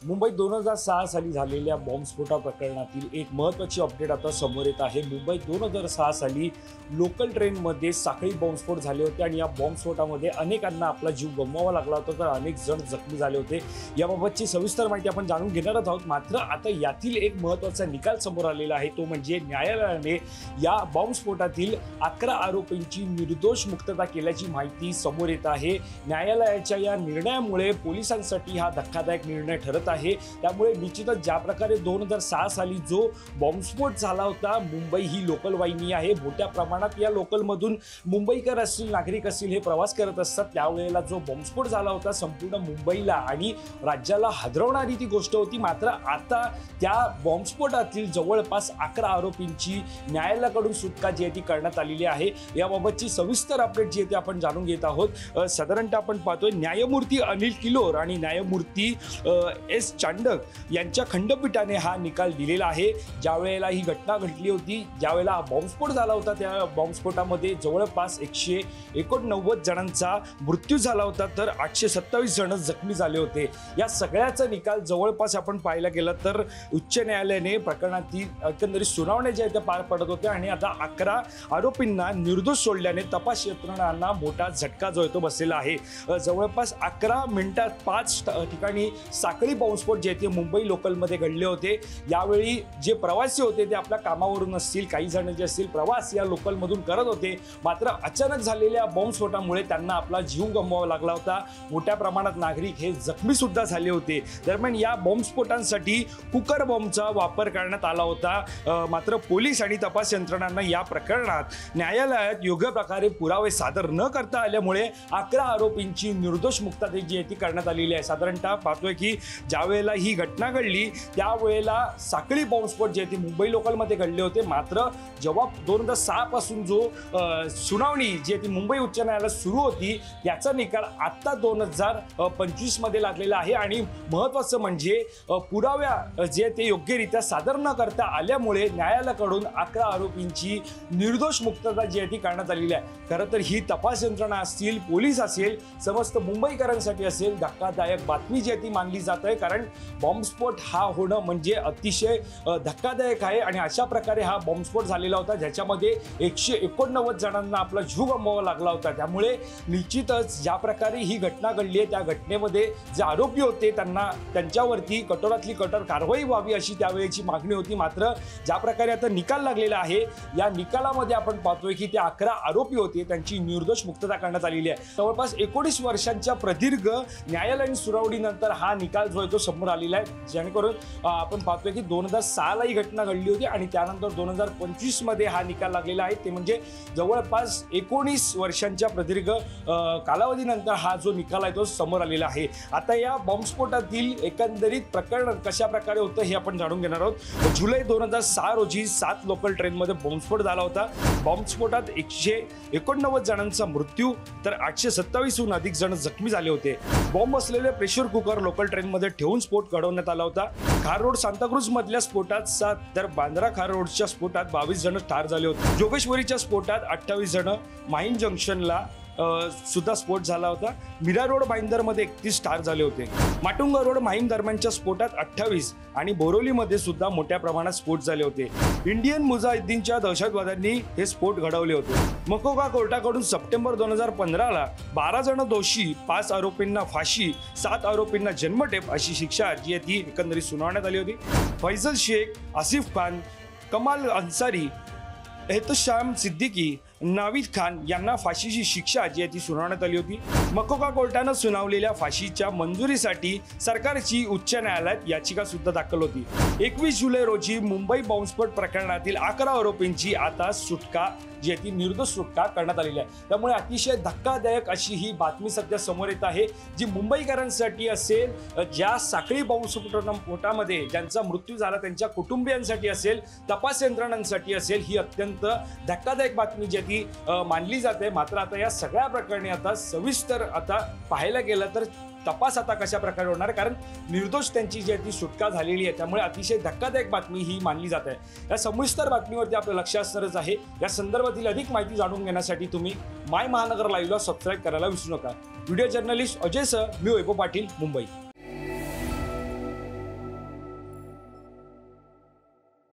मुंबईत 2006 साली झालेल्या बॉम्बस्फोटा प्रकरणातील एक महत्त्वाची अपडेट आता समोर येत आहे। मुंबईत 2006 साली लोकल ट्रेनमध्ये साखळी बॉम्बस्फोट झाले होते आणि या बॉम्बस्फोटामध्ये अनेकांना आपला जीव गमवावा लागला होता, तर अनेक जण जखमी झाले होते। याबाबतची सविस्तर माहिती आपण जाणून घेणार आहोत। मात्र आता यातील एक महत्त्वाचा निकाल समोर आलेला आहे, तो म्हणजे न्यायालयाने या बॉम्बस्फोटातील 11 आरोपींची निर्दोष मुक्तता केल्याची माहिती समोर येत आहे। न्यायालयाच्या या निर्णयामुळे पोलिसांसाठी हा धक्कादायक निर्णय ठरत आहे। त्यामुळे निश्चितच ज्या प्रकारे 2006 साली जो बॉम्बस्फोट झाला होता, मुंबई ही लोकल वाहिनी आहे, मोठ्या प्रमाणात या लोकलमधून मुंबईकर असतील, नागरिक असतील, हे प्रवास करत असतात। त्यावेळेला जो बॉम्बस्फोट झाला होता, संपूर्ण मुंबईला आणि राज्याला हादरवणारी ती गोष्ट होती। मात्र आता त्या बॉम्बस्फोटातील जवळपास 11 आरोपींची न्यायालयाकडून सुटका जी आहे ती करण्यात आलेली आहे। याबाबतची सविस्तर अपडेट जी आहे ती आपण जाणून घेत आहोत। साधारणतः आपण पाहतोय न्यायमूर्ती अनिल किलोर आणि न्यायमूर्ती एस चांडक यांच्या खंडपीठाने हा निकाल दिलेला आहे। ज्या वेळेला ही घटना घडली होती, ज्या वेळेला बॉम्बस्फोट झाला होता, त्या बॉम्बस्फोटामध्ये जवळपास 189 जणांचा मृत्यू झाला होता, तर 827 जण जखमी झाले होते। या सगळ्याचा निकाल जवळपास आपण पाहायला गेला तर उच्च न्यायालयाने प्रकरणातील एकंदरीत सुनावण्या ज्या त्या पार पडत होत्या आणि आता 11 आरोपींना निर्दोष सोडल्याने तपास यंत्रणांना मोठा झटका जो तो बसलेला आहे। जवळपास 11 मिनिटात 5 ठिकाणी साखळी बॉम्बस्फोट जे ते मुंबई लोकलमध्ये घडले होते। यावेळी जे प्रवासी होते ते आपल्या कामावरून असतील, काही जण जे असतील प्रवास या लोकलमधून करत होते, मात्र अचानक झालेल्या बॉम्बस्फोटामुळे त्यांना आपला जीव गमवावा लागला होता। मोठ्या प्रमाणात नागरिक हे जखमी सुद्धा झाले होते। दरम्यान या बॉम्बस्फोटांसाठी कुकर बॉम्बचा वापर करण्यात आला होता। मात्र पोलीस आणि तपास यंत्रणांना या प्रकरणात न्यायालयात योग्य प्रकारे पुरावे सादर न करता आल्यामुळे 11 आरोपींची निर्दोष मुक्तता जी आहे ती करण्यात आलेली आहे। साधारणतः पाहतोय की ज्या वेळेला ही घटना घडली त्यावेळेला साखळी बॉम्बस्फोट जे ते मुंबई लोकलमध्ये घडले होते। मात्र जेव्हा 2006 पासून जो सुनावणी जी आहे ती मुंबई उच्च न्यायालयात सुरू होती, याचा निकाल आता 2025 मध्ये लागलेला आहे। आणि महत्त्वाचं म्हणजे पुराव्या जे ते योग्यरित्या सादर न करता आल्यामुळे न्यायालयाकडून 11 आरोपींची निर्दोष मुक्तता जी आहे ती करण्यात आलेली आहे। खरं तर ही तपास यंत्रणा असतील, पोलीस असेल, समस्त मुंबईकरांसाठी असेल धक्कादायक बातमी जी आहे ती मानली जात आहे। कारण बॉम्बस्फोट हा होणं म्हणजे अतिशय धक्कादायक आहे आणि अशा प्रकारे हा बॉम्बस्फोट झालेला होता, ज्याच्यामध्ये 189 जणांना आपला जीव गमवावा लागला होता। त्यामुळे निश्चितच ज्या प्रकारे ही घटना घडली आहे, त्या घटनेमध्ये जे आरोपी होते त्यांना त्यांच्यावरती कठोरातली कठोर कारवाई व्हावी अशी त्यावेळेची मागणी होती। मात्र ज्या प्रकारे आता निकाल लागलेला आहे, या निकालामध्ये आपण पाहतोय की ते 11 आरोपी होते त्यांची निर्दोष मुक्तता करण्यात आलेली आहे। जवळपास 19 वर्षांच्या प्रदीर्घ न्यायालयीन सुनावणीनंतर हा निकाल जो आहे तो समोर आलेला आहे। जेणेकरून आपण पाहतोय की 2006 ला ही घटना घडली होती आणि त्यानंतर 2025 मध्ये हा निकाल लागलेला आहे। ते म्हणजे जवळपास 19 वर्षांच्या प्रदीर्घ कालावधीनंतर हा जो निकाल आहे तो समोर आलेला आहे। आता या बॉम्बस्फोटातील एकंदरीत प्रकरण कशा प्रकारे होतं हे आपण जाणून घेणार आहोत। जुलै 2006 रोजी 7 लोकल ट्रेनमध्ये बॉम्बस्फोट झाला होता। बॉम्बस्फोटात 189 जणांचा मृत्यू तर 827हून अधिक जण जखमी झाले होते। बॉम्ब असलेले प्रेशर कुकर लोकल ट्रेनमध्ये ठेवून स्फोट घडवण्यात आला होता। खार रोड सांताक्रूज मधल्या स्फोटात 7 तर बांद्रा खार रोडच्या स्फोटात 22 जण ठार झाले होते। जोगेश्वरीच्या स्फोटात 28 जण, माहीम जंक्शनला सुद्धा स्फोट झाला होता। मीरा रोड भाईंदरमध्ये 31 ठार झाले होते। माटुंगा रोड माहीम दरम्यानच्या स्फोटात 28 आणि बोरोलीमध्ये सुद्धा मोठ्या प्रमाणात स्फोट झाले होते। इंडियन मुजाहिद्दीनच्या दहशतवाद्यांनी हे स्फोट घडवले होते। मकोका कोर्टाकडून सप्टेंबर 2015 ला 12 जण दोषी, 5 आरोपींना फाशी, 7 आरोपींना जन्मठेप अशी शिक्षा जी आहे ती एकंदरीत सुनावण्यात आली होती। फैजल शेख, आसिफ खान, कमाल अन्सारी, एहतशाम सिद्दीकी, नावीद खान यांना फाशीची शिक्षा जी आहे ती सुनावण्यात आली होती। मकोका कोर्टानं सुनावलेल्या फाशीच्या मंजुरीसाठी सरकारची उच्च न्यायालयात याचिका सुद्धा दाखल होती। 21 जुलै रोजी मुंबई बॉम्बस्फोट प्रकरणातील 11 आरोपींची आता सुटका जी आहे ती निर्दोष सुटका करण्यात आलेली आहे। त्यामुळे अतिशय धक्कादायक अशी ही बातमी सध्या समोर येत आहे, जी मुंबईकरांसाठी असेल, ज्या साखळी बॉम्बस्फोटामध्ये ज्यांचा मृत्यू झाला त्यांच्या कुटुंबियांसाठी असेल, तपास यंत्रणांसाठी असेल, ही अत्यंत धक्कादायक बातमी जी ती मानली जाते। मात्र आता या सगळ्या प्रकरणी आता सविस्तर आता पाहायला गेलं तर तपास आता कशा प्रकारे होणार, कारण निर्दोष त्यांची जी आहे ती सुटका झालेली आहे। त्यामुळे अतिशय धक्कादायक बातमी ही मानली जात आहे। या सविस्तर बातमीवरती आपलं लक्ष असणारच आहे। या संदर्भातील अधिक माहिती जाणून घेण्यासाठी तुम्ही माय महानगर लाईव्हला सबस्क्राईब करायला विसरू नका। व्हिडिओ जर्नलिस्ट अजय सर, मी वैभव पाटील, मुंबई।